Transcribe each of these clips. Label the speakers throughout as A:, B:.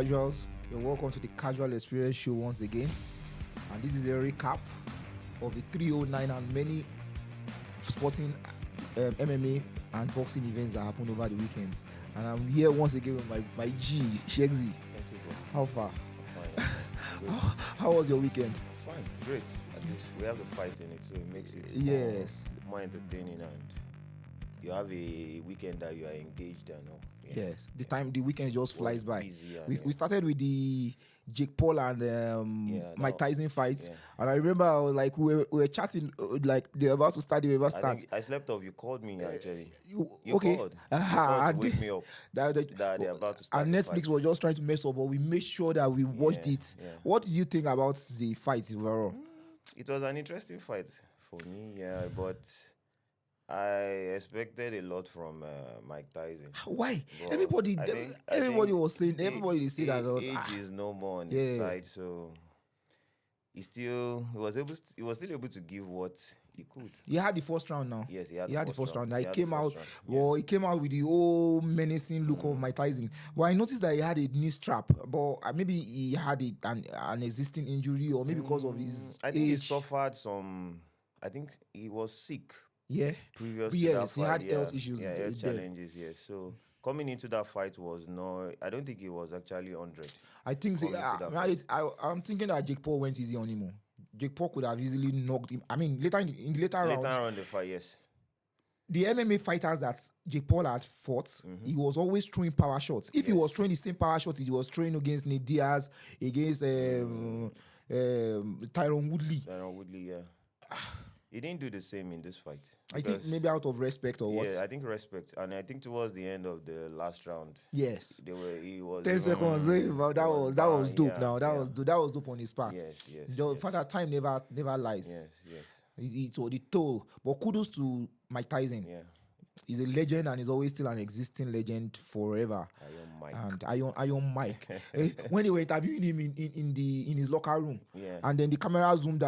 A: casuals, you're welcome to the Casual Experience Show once again. And this is a recap of the 309 and many sporting MMA and boxing events that happened over the weekend. And I'm here once again with my G, Shegz.
B: Thank you, bro.
A: How far?
B: Fine.
A: How was your weekend?
B: Fine, great. At least we have the fight in it, so it makes it more entertaining, and you have a weekend that you are engaged and all. Yeah.
A: Yes, the weekend just flies by.
B: Busy,
A: We started with the Jake Paul and Mike Tyson fights, and I remember I was like we were chatting like they were about to start.
B: I slept off. You called me actually. You
A: okay.
B: called. You called to wake me up.
A: That
B: they're about to start.
A: And Netflix was just trying to mess up, but we made sure that we watched it.
B: Yeah.
A: What did you think about the fight overall?
B: It was an interesting fight for me, but I expected a lot from Mike Tyson.
A: Why?
B: But
A: Everybody was saying that.
B: Age is no more on his side, so he was still able to give what he could.
A: He had the first round now.
B: Yes,
A: he had the first round.
B: He came out
A: with the old menacing look of Mike Tyson. But I noticed that he had a knee strap. But maybe he had an existing injury, or maybe because of his
B: I think
A: age.
B: he suffered some. I think he was sick.
A: Yeah.
B: Previous
A: Yes,
B: to that fight,
A: he had health issues.
B: Yeah, health challenges. Yes. So coming into that fight was no. I don't think it was actually 100.
A: I think so. I'm thinking that Jake Paul went easy on him. Jake Paul could have easily knocked him. I mean, later rounds. Later on
B: the fight, yes.
A: The MMA fighters that Jake Paul had fought, he was always throwing power shots. If he was throwing the same power shots he was throwing against Nate Diaz, against Tyron Woodley.
B: Tyron Woodley, yeah. He didn't do the same in this fight.
A: I think maybe out of respect or what?
B: Yeah, I think respect. And I think towards the end of the last round,
A: yes,
B: he was
A: 10 seconds. That was dope. Now that was dope on his part.
B: Yes.
A: The fact that time never lies.
B: Yes.
A: It the toll. But kudos to Mike Tyson.
B: Yeah.
A: He's a legend, and he's always still an existing legend forever. Iron Mike. When they were interviewing him in his locker room, and then the camera zoomed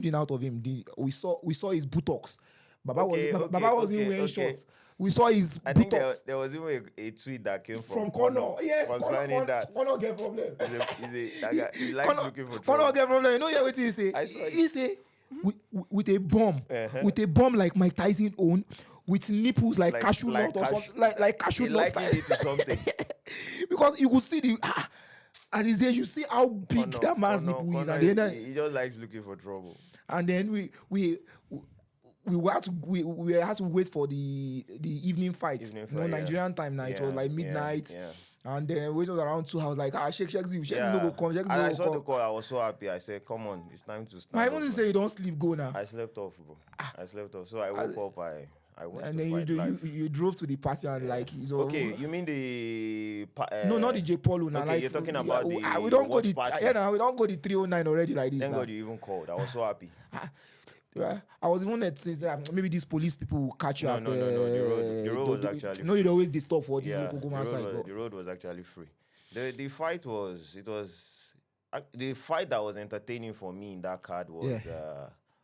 A: in out of him. We saw his buttocks. Baba wasn't wearing shorts. We saw his buttocks.
B: I think there was even a tweet that came from
A: Connor. Yes,
B: concerning that.
A: Connor get problem.
B: He likes looking for trouble.
A: Connor get problem. You know what he say? He say with a bomb like Mike Tyson own, with nipples like cashew nut or something, like cashew nut.
B: He likened it to something.
A: Because you could see at his age, you see how big that man's nipple is. And then
B: he just likes looking for trouble.
A: And then we had to wait for the evening fight. Nigerian time now. It was like midnight.
B: Yeah.
A: And then we was around 2 hours, like, Shegz no go come.
B: And I saw the call, I was so happy. I said, come on, it's time to start.
A: I even say you don't sleep, go now.
B: I slept off, bro. I slept off. So I woke up, I watched
A: and
B: the
A: then
B: fight
A: you drove to the party and
B: okay, you mean the
A: no, not the Jake Paul
B: okay,
A: like,
B: you're talking about the
A: we don't go the
B: party.
A: we don't go the 309 already like this.
B: Thank God you even called. I was so happy.
A: I was even at maybe these police people will catch you after.
B: The road was actually free.
A: No, you'd always disturb for this
B: the road was actually free. The fight was the fight that was entertaining for me in that card was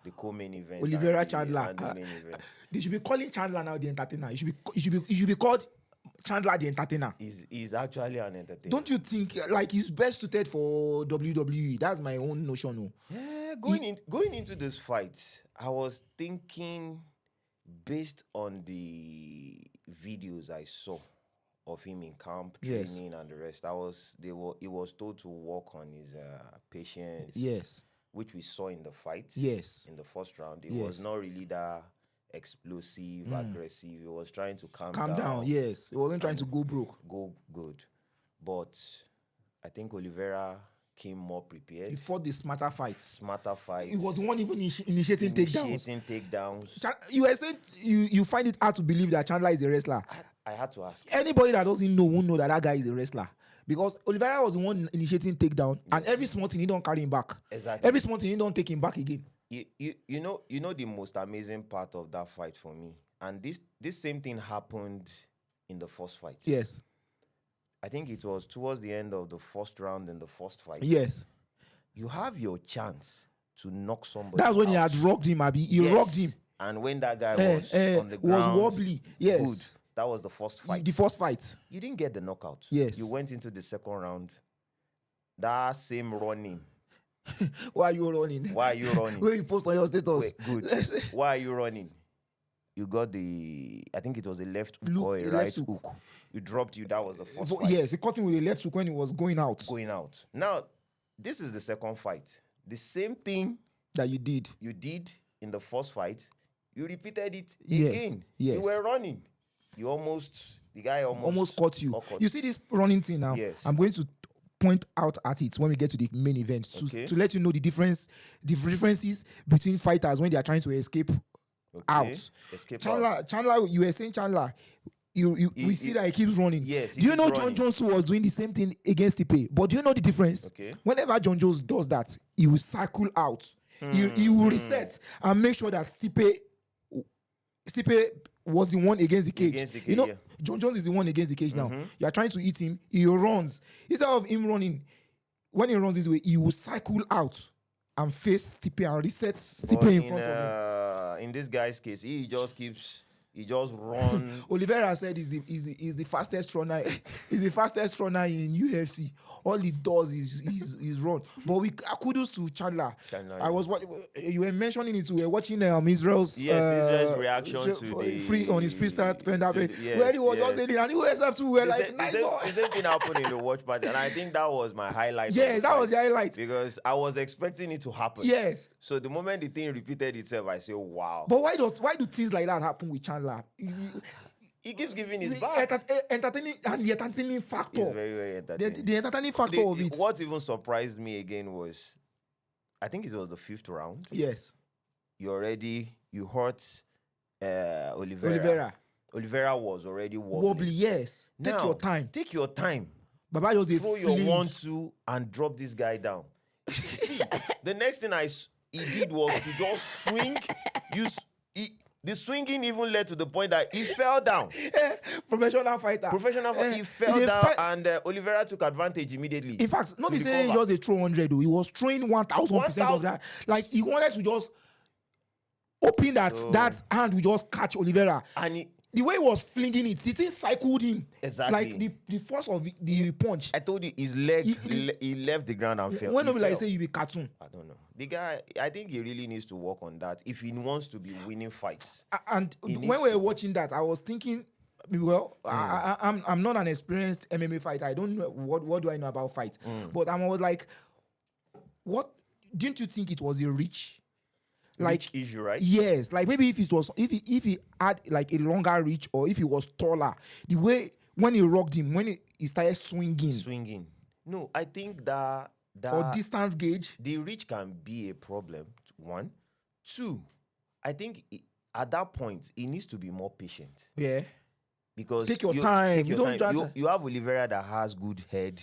B: the co-main event.
A: Oliveira Chandler.
B: And the main event.
A: They should be calling Chandler now the entertainer. He should be called Chandler the entertainer.
B: He's actually an entertainer.
A: Don't you think like he's best suited for WWE? That's my own notion. No?
B: Yeah, going into this fight, I was thinking based on the videos I saw of him in camp training and the rest. He was told to work on his patience.
A: Yes.
B: Which we saw in the fight.
A: Yes.
B: In the first round. It was not really that explosive, aggressive. He was trying to calm down.
A: Yes. He wasn't trying to go broke.
B: Go good. But I think Oliveira came more prepared.
A: He fought the smarter fight. He was the one even initiating takedowns. You were saying you find it hard to believe that Chandler is a wrestler.
B: I had to ask.
A: Anybody that doesn't know won't know that guy is a wrestler. Because Oliveira was the one initiating takedown, and every small thing he don't carry him back.
B: Exactly.
A: Every small thing he don't take him back again.
B: You know the most amazing part of that fight for me, and this same thing happened in the first fight.
A: Yes.
B: I think it was towards the end of the first round in the first fight.
A: Yes.
B: You have your chance to knock somebody.
A: That's when
B: out.
A: He had rocked him, Abi. He rocked him.
B: And when that guy was on the ground,
A: was wobbly. Yes.
B: Good. That was the first fight.
A: The first fight.
B: You didn't get the knockout.
A: Yes.
B: You went into the second round that same running.
A: Why are you running?
B: Why are you running?
A: Where you post on your status?
B: Wait, good. Why are you running? You got I think it was a left hook or a right hook. You dropped that was the first fight.
A: Yes, he caught him with a left hook when he was going out.
B: Now, this is the second fight. The same thing
A: that you did
B: in the first fight, you repeated it
A: again. Yes.
B: You were running. The guy almost
A: caught you. You see this running thing now?
B: Yes.
A: I'm going to point out at it when we get to the main event to let you know the differences between fighters when they are trying to escape out. Chandler, you were saying Chandler. We see that he keeps running.
B: Yes.
A: Do you know Jonjones was doing the same thing against Stipe? But do you know the difference?
B: Okay.
A: Whenever Jonjones does that, he will cycle out. He will reset and make sure that Stipe was the one against the cage. You know, Jonjones is the one against the cage now. You are trying to eat him. He runs. Instead of him running, when he runs this way, he will cycle out and face Stipe and reset Stipe in front of him.
B: In this guy's case, he just run.
A: Oliveira said he's the fastest runner. He's the fastest runner in UFC. All he does is run. But kudos to Chandler. I was you were mentioning it. We were watching Israel's
B: reaction to the
A: on his freestyle where he was just saying, and USF too were like, nice.
B: The same thing happened in the watch party, and I think that was my highlight.
A: Yes, that was the highlight
B: because I was expecting it to happen.
A: Yes.
B: So the moment the thing repeated itself, I say, wow.
A: But why do things like that happen with Chandler?
B: He keeps giving his back.
A: Entertaining, and the entertaining factor.
B: It's very, very entertaining.
A: The entertaining factor of it.
B: What even surprised me again was, I think it was the 5th round.
A: Yes.
B: You hurt Oliveira. Oliveira was already wobbly.
A: Yes. Take your time. Baba just
B: throw your 1-2 and drop this guy down. You see, the next thing he did was to just swing. The swinging even led to the point that he fell down.
A: Professional fighter.
B: He fell down and Oliveira took advantage immediately.
A: In fact, not be saying just a throw 100 though. He was throwing 1,000% of that. Like he wanted to just open that hand will just catch Oliveira. And the way he was flinging it, the thing cycled him.
B: Exactly.
A: Like the force of the punch.
B: I told you his leg, he left the ground and fell.
A: When nobody say you be cartoon.
B: I don't know. The guy, I think he really needs to work on that if he wants to be winning fights.
A: And when we were watching that, I was thinking, well, I'm not an experienced MMA fighter. I don't know what do I know about fight. But I was like, what? Didn't you think it was a reach? Like
B: issue, right?
A: Yes, like maybe if he had like a longer reach or if he was taller, the way when he rocked him, when he started swinging.
B: No, I think that
A: or distance gauge,
B: the reach can be a problem. 1, 2. I think at that point he needs to be more patient.
A: Yeah,
B: because
A: take your time.
B: You have Oliveira that has good head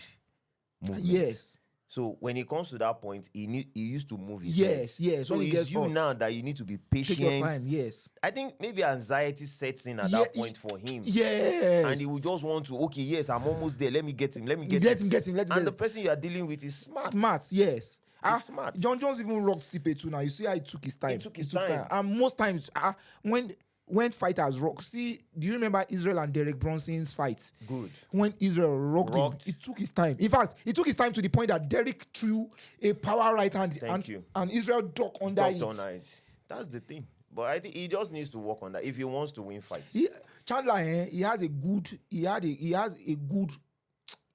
B: movement.
A: Yes.
B: So when it comes to that point, he used to move his
A: head. Yes.
B: So it's you now that you need to be patient.
A: Take your time, yes.
B: I think maybe anxiety sets in at that point for him.
A: Yes.
B: And he will just want to, okay, yes, I'm almost there. Let me get him.
A: Get him.
B: And the person you are dealing with is smart.
A: Yes.
B: He's smart.
A: Jonjones even rocked Stipe too now. You see how he took his time. And most times, when fighters rock, see, do you remember Israel and Derek Bronson's fight?
B: Good.
A: When Israel rocked him, it took his time. In fact, it took his time to the point that Derek threw a power right hand and Israel ducked under it.
B: That's the thing. But I think he just needs to work on that if he wants to win fights.
A: Chandler, he has a good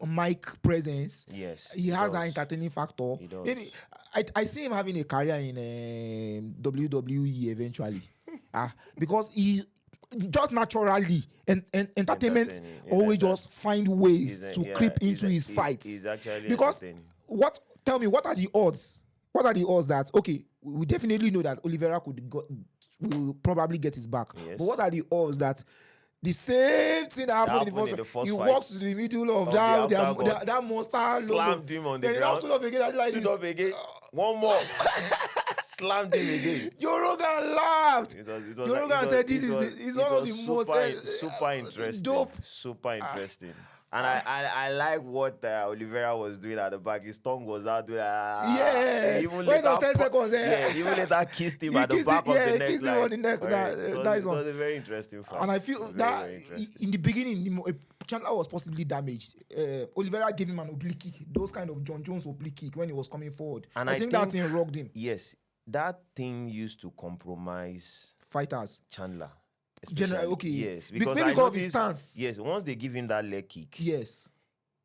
A: mic presence.
B: Yes.
A: He has that entertaining factor.
B: He does.
A: Maybe I see him having a career in WWE eventually. Because he just naturally and entertainment always just find ways to creep into his fights.
B: He's actually
A: because tell me what are the odds? What are the odds that we definitely know that Oliveira will probably get his back.
B: Yes.
A: But what are the odds that the same thing that happened in the first he walks to the middle of that monster
B: slammed him on the ground. Stood up again. One more. Slammed him again.
A: Joe Rogan laughed. Joe Rogan said this is one of the most
B: super interesting.
A: dope.
B: Super interesting. And I like what Oliveira was doing at the back. His tongue was out doing.
A: Even later, 10 seconds.
B: Even later kissed him at the back of the neck.
A: Kissed him on the neck.
B: It was a very interesting fight.
A: And I feel that in the beginning, Chandler was possibly damaged. Oliveira gave him an oblique kick, those kind of jonjones oblique kick when he was coming forward. And I think that thing rocked him.
B: Yes, that thing used to compromise
A: fighters.
B: Chandler.
A: Okay.
B: Yes,
A: because I noticed, stance.
B: Yes, once they give him that leg kick,
A: yes,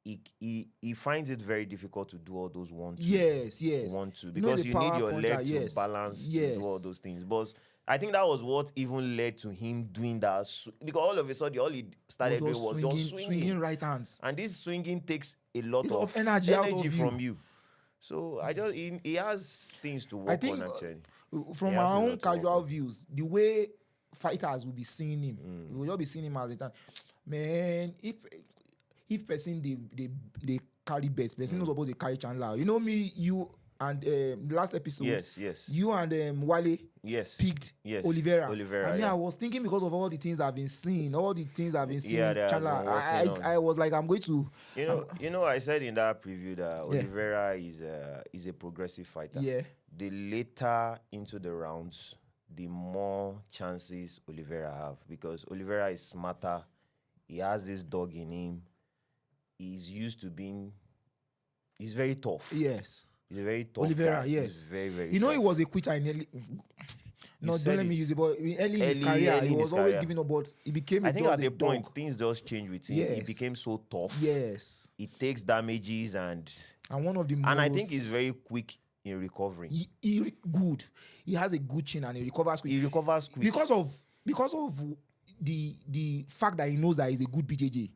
B: he finds it very difficult to do all those 1-2.
A: Yes.
B: 1-2 because you need your leg to balance to do all those things. But I think that was what even led to him doing that, because all of a sudden all he started doing was just
A: swinging right hands,
B: and this swinging takes a lot of
A: energy
B: from you. So I just he has things to work on actually.
A: From our own casual views, the way fighters will be seeing him, we will just be seeing him as a time. Man, if person they carry bets, person not supposed to carry Chandler. You know me, you and last episode.
B: Yes.
A: You and Wale. Picked Oliveira. I mean, I was thinking because of all the things I've been seeing, Chandler. I was like, I'm going to.
B: You know, I said in that preview that Oliveira is a progressive fighter.
A: Yeah.
B: The later into the rounds, the more chances Oliveira have, because Oliveira is smarter. He has this dog in him. He's used to being. He's very tough.
A: Yes.
B: He's a very tough
A: Oliveira,
B: guy.
A: yes.
B: He's very, very
A: tough.
B: He
A: was a quitter in early... No, don't let me use it, but early in his career, he was always giving up, but he became
B: I think at the point, things just changed with him.
A: Yes.
B: He became so tough.
A: Yes.
B: He takes damages and
A: one of the most...
B: And I think he's very quick in recovering.
A: Good. He has a good chin and he recovers quick. Because of the fact that he knows that he's a good BJJ.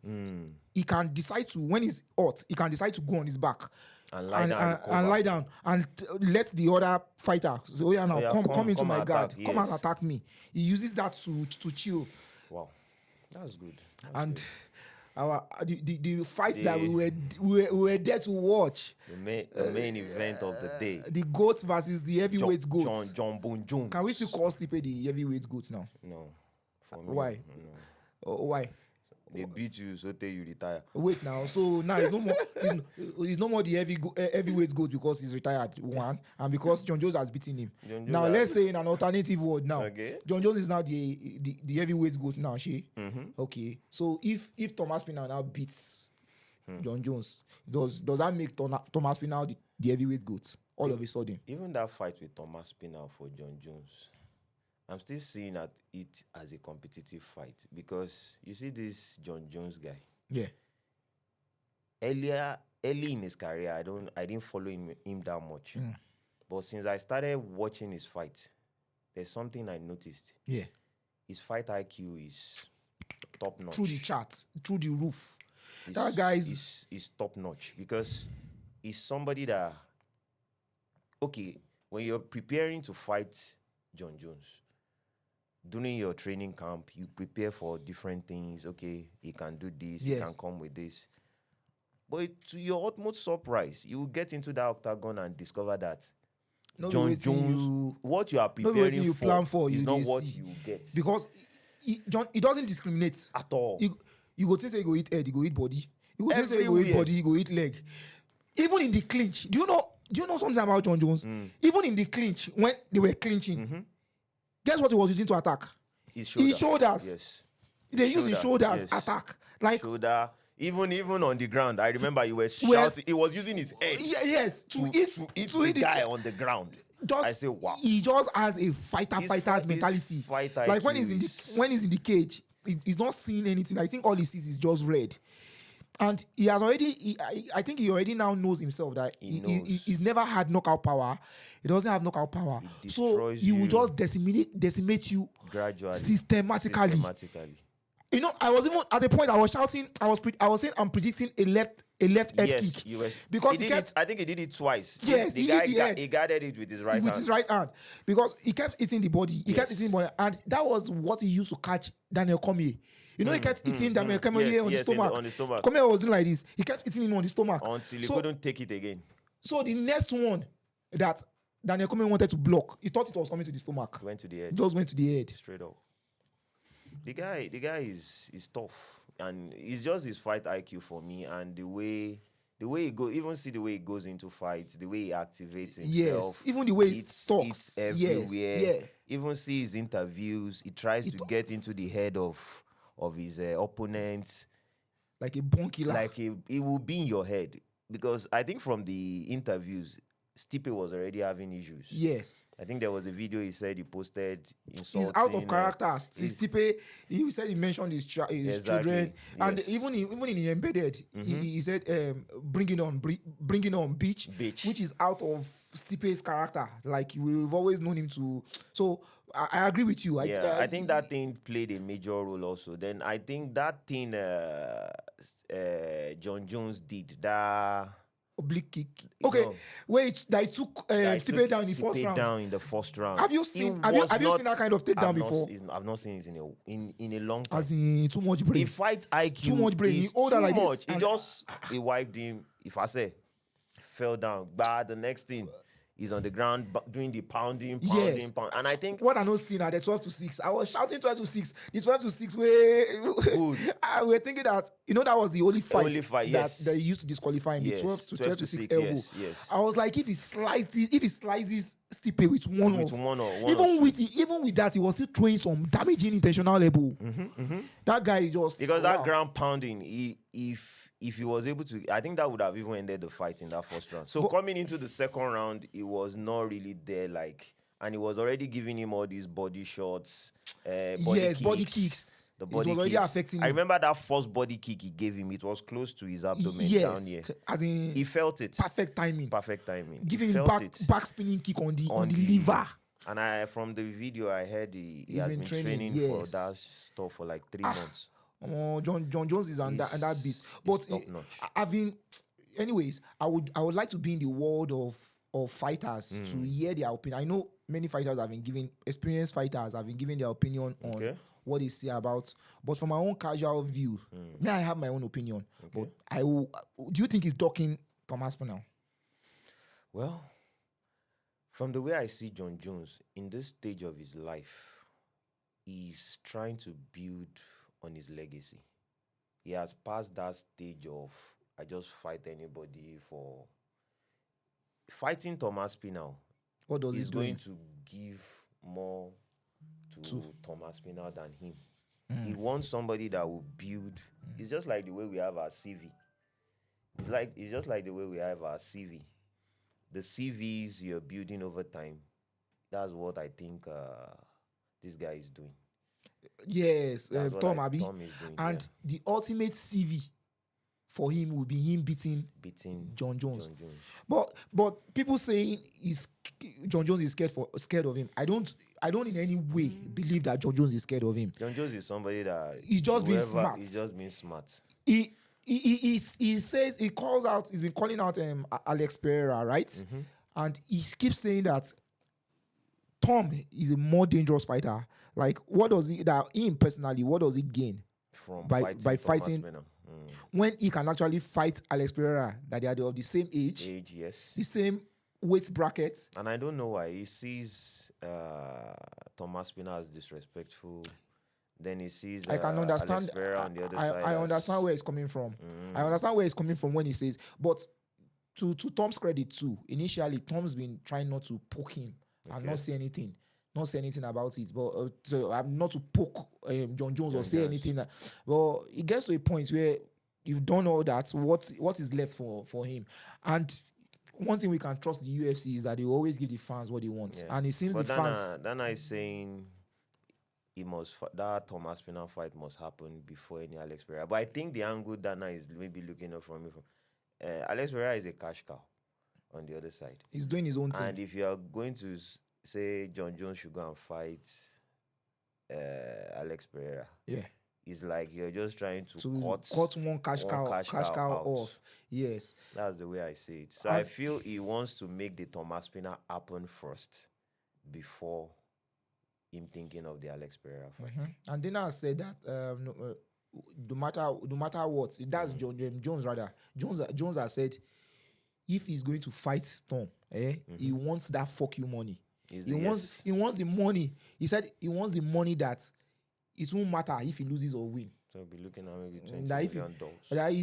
A: He can decide to, when he's hot, he can decide to go on his back and lie down and let the other fighter come into my guard, come and attack me. He uses that to chill.
B: Wow, that's good.
A: The fight that we were there to watch,
B: the main event of the day,
A: the goat versus the heavyweight goat.
B: Jonjones.
A: Can we still call Stipe the heavyweight goat now?
B: No. For me,
A: why?
B: No.
A: Why?
B: They beat you, so you retire.
A: Wait now. So now he's no more. He's no more the heavyweight goat because he's retired. One, and because Jonjones has beaten him. Now let's say in an alternative word now.
B: Okay.
A: Jonjones is now the heavyweight goat now. Okay. So if Thomas Pinal now beats Jonjones, does that make Thomas Pinal the heavyweight goat all of a sudden?
B: Even that fight with Thomas Pinal for Jonjones, I'm still seeing it as a competitive fight, because you see this Jonjones guy.
A: Yeah.
B: Early in his career, I didn't follow him that much. But since I started watching his fight, there's something I noticed.
A: Yeah.
B: His fight IQ is top notch.
A: Through the chart, through the roof. That guy
B: is top notch, because he's somebody that, okay, when you're preparing to fight Jonjones, during your training camp, you prepare for different things. Okay, he can do this, he can come with this. But to your utmost surprise, you will get into that octagon and discover that Jonjones, what you are preparing for is not what you get.
A: Because he doesn't discriminate
B: at all.
A: You go think say he go eat head, he go eat body. You go think say he go eat body, he go eat leg. Even in the clinch, do you know something about Jonjones? Even in the clinch, when they were clinching, guess what he was using to attack?
B: His shoulders.
A: Yes. They use his shoulders attack. Like
B: shoulder. Even on the ground, I remember you were shouting. He was using his head.
A: Yes, to hit
B: the guy on the ground. I say, wow.
A: He just has a fighter's mentality. Like when he's in the cage, he's not seeing anything. I think all he sees is just red. And he has already, I think he already now knows himself that he's never had knockout power. He doesn't have knockout power. So he will just decimate you
B: gradually,
A: systematically. You know, I was even at the point I was shouting. I was saying I'm predicting a left head kick. Because
B: I think he did it twice.
A: Yes,
B: he guarded it with his right hand.
A: With his right hand, because he kept hitting the body. He kept hitting the body, and that was what he used to catch Daniel Cormier. You know, he kept hitting Daniel Cormier on the stomach. Cormier was doing like this. He kept hitting him on the stomach
B: until he couldn't take it again.
A: So the next one that Daniel Cormier wanted to block, he thought it was coming to the stomach.
B: Went to the head.
A: Just went to the head.
B: Straight up. The guy is tough. and it's just his fight IQ for me, and the way he goes, even see the way he goes into fights, the way he activates himself.
A: Yes, even the way he talks.
B: It's everywhere.
A: Yes, yeah.
B: Even see his interviews. He tries to get into the head of his opponents.
A: Like a bone killer.
B: Like it will be in your head. Because I think from the interviews, Stipe was already having issues.
A: Yes.
B: I think there was a video he said he posted insulting.
A: He's out of character. Stipe, he said he mentioned his children. And even in the embedded, he said bringing on beach, which is out of Stipe's character. Like we've always known him to. So I agree with you.
B: I think that thing played a major role also. Then I think that thing Jonjones did, that
A: oblique kick. Okay, no. Wait, they took Stipe down in the first round.
B: Down in the first round.
A: Have you seen that kind of takedown before?
B: I've not seen it in a long time.
A: As in too much brain.
B: He fight IQ.
A: Too much brain.
B: Too like much. He wiped him. If I say fell down, but the next thing. He's on the ground doing the pounding. And I think
A: what I not seen at the 12-6. I was shouting 12-6. The 12-6 way we're thinking that that was the only fight that they used to disqualify him.
B: Yes,
A: the 12-6 elbow.
B: Yes.
A: I was like, if he slices Stipe with even with that, he was still throwing some damaging intentional elbow. That guy just
B: because that ground pounding, if he was able to, I think that would have even ended the fight in that first round. So coming into the second round, he was not really there, and he was already giving him all these body shots,
A: body kicks.
B: The body
A: it was already affecting him.
B: I remember that first body kick he gave him. It was close to his abdomen down here.
A: As in
B: he felt it.
A: Perfect timing. Giving him back spinning kick on the liver.
B: And from the video I heard, he has been training for that stuff for like 3 months.
A: Jonjones is on that beast. But anyways, I would like to be in the world of fighters to hear their opinion. I know many fighters experienced fighters have been giving their opinion on what they say about. But from my own casual view, I have my own opinion. But do you think he's docking Tom Aspinall?
B: Well, from the way I see Jonjones in this stage of his life, he's trying to build on his legacy. He has passed that stage of I just fight anybody for fighting Tom Aspinall.
A: What does
B: he's
A: he
B: going to give more to Tom Aspinall than him. He wants somebody that will build. It's just like the way we have our CV. It's just like the way we have our CV. The CVs you're building over time. That's what I think this guy is doing.
A: Yes, Tom Abi.
B: Tom is doing,
A: and the ultimate CV for him will be him beating Jonjones. But people saying Jonjones is scared of him. I don't in any way believe that Jonjones is scared of him.
B: Jonjones is somebody that
A: he's just being smart.
B: He's just being smart.
A: He says he calls out. He's been calling out Alex Pereira, right? And he keeps saying that Tom is a more dangerous fighter. Like, what does him personally? What does he gain
B: from
A: by fighting when he can actually fight Alex Pereira, that they are of the same age,
B: yes,
A: the same weight bracket?
B: And I don't know why he sees Tom Aspinall as disrespectful. Then he sees
A: I can understand.
B: Alex Pereira on the other side.
A: I understand where he's coming from. I understand where he's coming from when he says, but to Tom's credit too, initially Tom's been trying not to poke him and not say anything about it, but I'm not to poke Jonjones or say anything. Well, it gets to a point where you've done all that. What is left for him? And one thing we can trust the UFC is that they always give the fans what they want, and it seems
B: Dana is saying that Tom Aspinall fight must happen before any Alex Pereira. But I think the angle Dana is maybe looking at from Alex Pereira is a cash cow on the other side.
A: He's doing his own thing.
B: And if you are going to say Jonjones should go and fight Alex Pereira, it's like you're just trying to
A: cut one cash cow off. Yes,
B: that's the way I see it. So I feel he wants to make the Tom Aspinall happen first before him thinking of the Alex Pereira fight.
A: And then I said that no matter what, that's Jones rather. Jones has said if he's going to fight Tom, he wants that fuck you money. He wants the money. He said he wants the money that it won't matter if he loses or win.
B: So we'll be looking at maybe $20
A: that
B: million.
A: That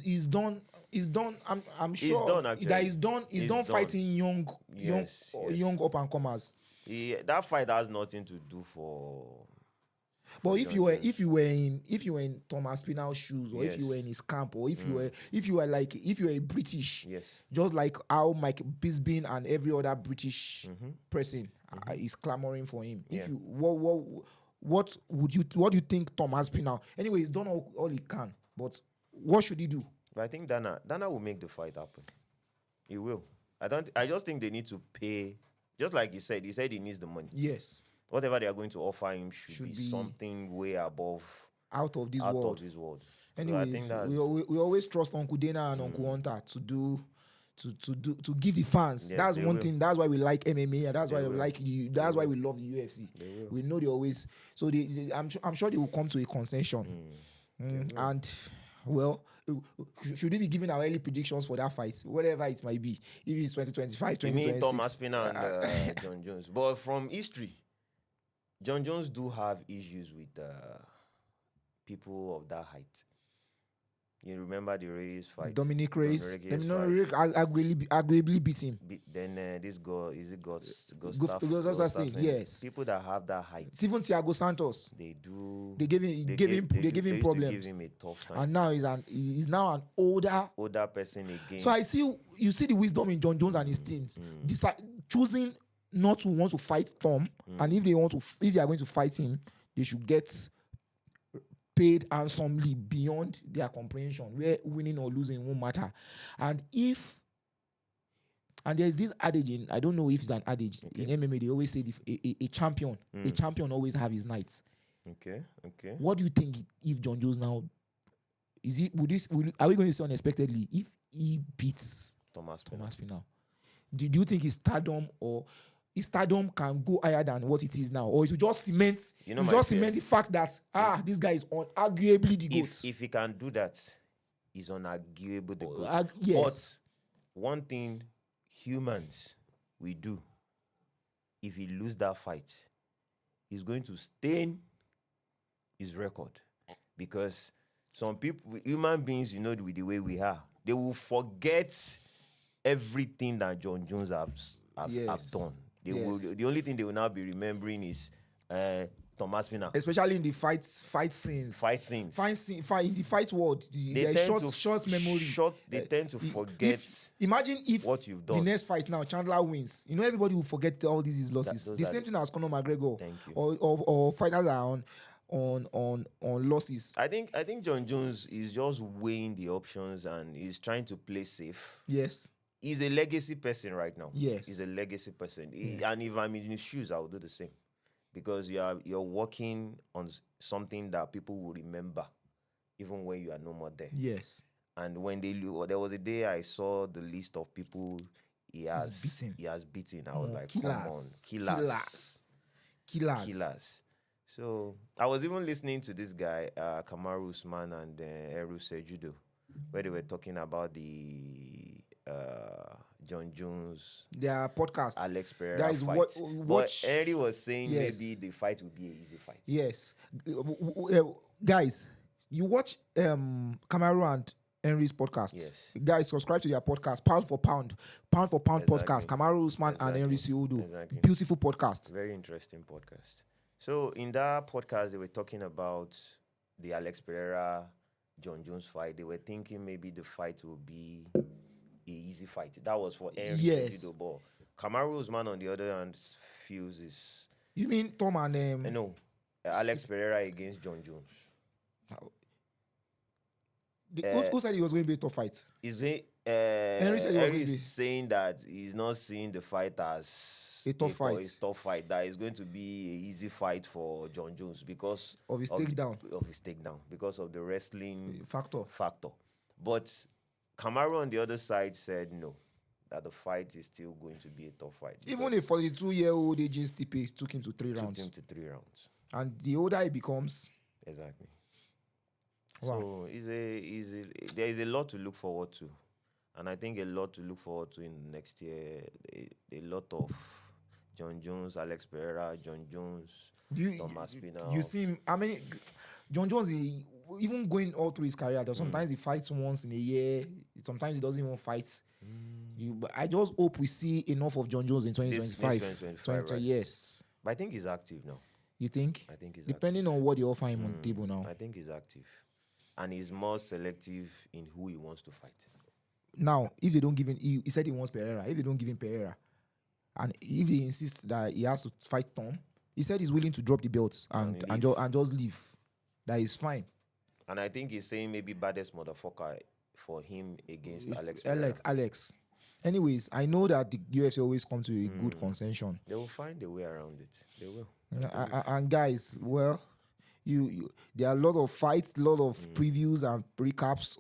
A: he's done. He's done. I'm sure
B: He's done, actually.
A: that he's done. He's done fighting young up and comers.
B: That fight has nothing to do for.
A: But if you were in Thomas Pinal's shoes, or if you were in his camp, or if you were a British, just like how Mike Bisbee and every other British person is clamoring for him. If you what do you think Thomas Pinal? Anyway, he's done all he can, but what should he do?
B: But I think Dana will make the fight happen. He will. I just think they need to pay. Just like he said he needs the money.
A: Yes.
B: Whatever they are going to offer him should be something way above,
A: out of this world. Anyway,
B: so I think that's,
A: we always trust Uncle Dana and Uncle Hunter to give the fans. That's one thing. That's why we like MMA, and that's why we like you. That's why we love the UFC. We know they always. So I'm sure they will come to a concession. And well, should we be giving our early predictions for that fight, whatever it might be? If it's 2025, 2026.
B: You mean Thomas Pina and Jonjones? But from history, Jonjones do have issues with people of that height. You remember the Reyes fight?
A: Dominic Reyes. Arguably beat him.
B: Then this guy, is it
A: Gustafsson? Yes.
B: People that have that height.
A: Even Thiago Santos.
B: They do.
A: They gave him problems.
B: Give him a tough time.
A: And now he's now an older
B: person again.
A: So you see the wisdom in Jonjones and his teams. Choosing not to want to fight Tom, and if they are going to fight him, they should get paid handsomely beyond their comprehension, where winning or losing won't matter. And there's this adage I don't know if it's an adage in MMA. They always say a champion always have his nights. Okay. What do you think if Jonjones now are we going to say unexpectedly if he beats Thomas Pinal? Do you think his stardom can go higher than what it is now, or it will just cement? Cement the fact that this guy is unarguably the GOAT.
B: If he can do that, he's unarguably the GOAT.
A: Yes.
B: But one thing humans we do, if he lose that fight, he's going to stain his record, because some people, human beings, with the way we are, they will forget everything that Jonjones have done. The only thing they will now be remembering is Thomas Pina.
A: Especially in the fight scenes. In the fight world, short memory.
B: They tend to forget.
A: Imagine if
B: what you've done.
A: The next fight now, Chandler wins. Everybody will forget all these losses. The same thing as Conor McGregor.
B: Thank you.
A: Or fighters are on losses.
B: I think Jonjones is just weighing the options and he's trying to play safe.
A: Yes.
B: He's a legacy person right now.
A: Yes.
B: He's a legacy person. And if I'm in his shoes, I will do the same. Because you're working on something that people will remember, even when you are no more there.
A: Yes.
B: And when there was a day I saw the list of people he has beaten. I was like, come on, killers. So I was even listening to this guy, Kamaru Usman and Eru Sejudo, where they were talking about the Jonjones,
A: their podcast,
B: Alex Pereira fight. But Henry was saying maybe the fight will be an easy fight.
A: Yes, guys, you watch Kamaru and Henry's podcast.
B: Yes.
A: Guys, subscribe to their podcast, Pound for Pound podcast. Kamaru Usman and Henry Sejudo.
B: Exactly.
A: Beautiful podcast.
B: Very interesting podcast. So in that podcast, they were talking about the Alex Pereira Jonjones fight. They were thinking maybe the fight will be an easy fight. That was for Henry Sejudo. But Kamaru Usman, on the other hand, feels is.
A: You mean Tom and
B: no, Alex Pereira against Jonjones.
A: Who said he was going to be a tough fight?
B: Henry said Henry is saying that he's not seeing the fight as
A: a tough
B: fight. That is going to be an easy fight for Jonjones because
A: of his takedown.
B: Because of the wrestling
A: factor.
B: But Kamaru on the other side said no, that the fight is still going to be a tough fight.
A: Even a 42-year-old AJ Stipe took him to 3 rounds. And the older he becomes.
B: Exactly.
A: Wow.
B: So there is a lot to look forward to. And I think a lot to look forward to in next year. A lot of Jonjones, Alex Pereira, Jonjones, Thomas Pinal.
A: You see him, Jonjones, even going all through his career, sometimes he fights once in a year. Sometimes he doesn't even fight. But I just hope we see enough of Jonjones in 2025.
B: 2025, right?
A: Yes.
B: But I think he's active now.
A: You think?
B: I think he's
A: depending
B: active.
A: on what they offer him on the table now.
B: I think he's active. And he's more selective in who he wants to fight.
A: Now, if they don't give him, he said he wants Pereira. If they don't give him Pereira, and if he insists that he has to fight Tom, he said he's willing to drop the belts and just leave. That is fine.
B: And I think he's saying maybe baddest motherfucker for him against Alex Pereira.
A: Alex. Anyways, I know that the UFC always come to a good consension.
B: They will find a way around it. They will.
A: And guys, well, there are a lot of fights, a lot of previews and recaps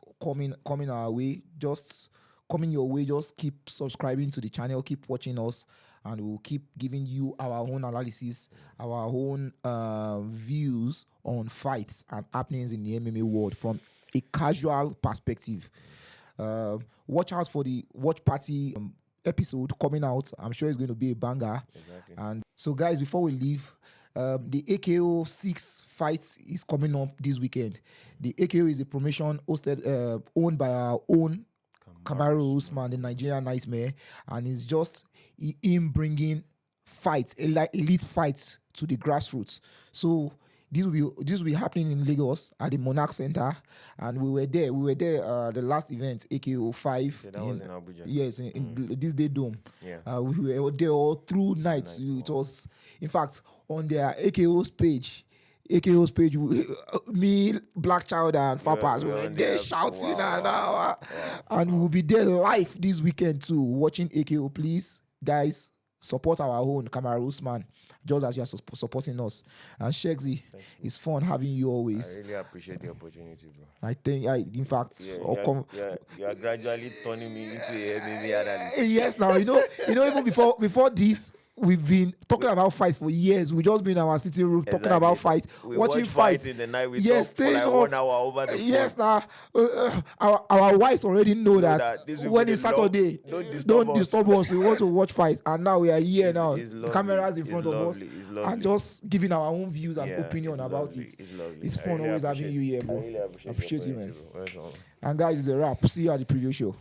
A: coming our way. Just coming your way. Just keep subscribing to the channel, keep watching us, and we'll keep giving you our own analysis, our own views on fights and happenings in the MMA world from a casual perspective. Watch out for the watch party episode coming out. I'm sure it's going to be a banger.
B: Exactly.
A: And so, guys, before we leave, the AKO 6 fight is coming up this weekend. The AKO is a promotion owned by our own Kamaru Usman, the Nigerian Nightmare, and it's just him bringing fights, elite fights to the grassroots. So this will be happening in Lagos at the Monarch Center, and we were there. The last event, AKO 5.
B: Yeah, that was in Abuja.
A: Yes, in this day dome.
B: Yeah.
A: We were there all through night. It was, in fact, on their AKO's page, me, Black Child, and Fapas were there shouting, and we'll be there live this weekend too, watching AKO. Please, guys, support our own Kamaru Usman, just as you are supporting us. And Shegz, it's fun having you always.
B: I really appreciate the opportunity, bro.
A: I think, in fact,
B: you are gradually turning me into a MMA analyst.
A: Yes, now, even before this, we've been talking about fights for years. We've just been in our sitting room talking about fights, watching fights
B: in the night. We talk for like 1 hour over the phone.
A: Yes, now our wives already know that when it's Saturday, don't disturb us. We want to watch fights, and now we are here now. Cameras in front of us, and just giving our own views and opinion about it. It's fun always having you here, bro.
B: I really appreciate
A: you, man. And guys, it's a wrap. See you at the preview show.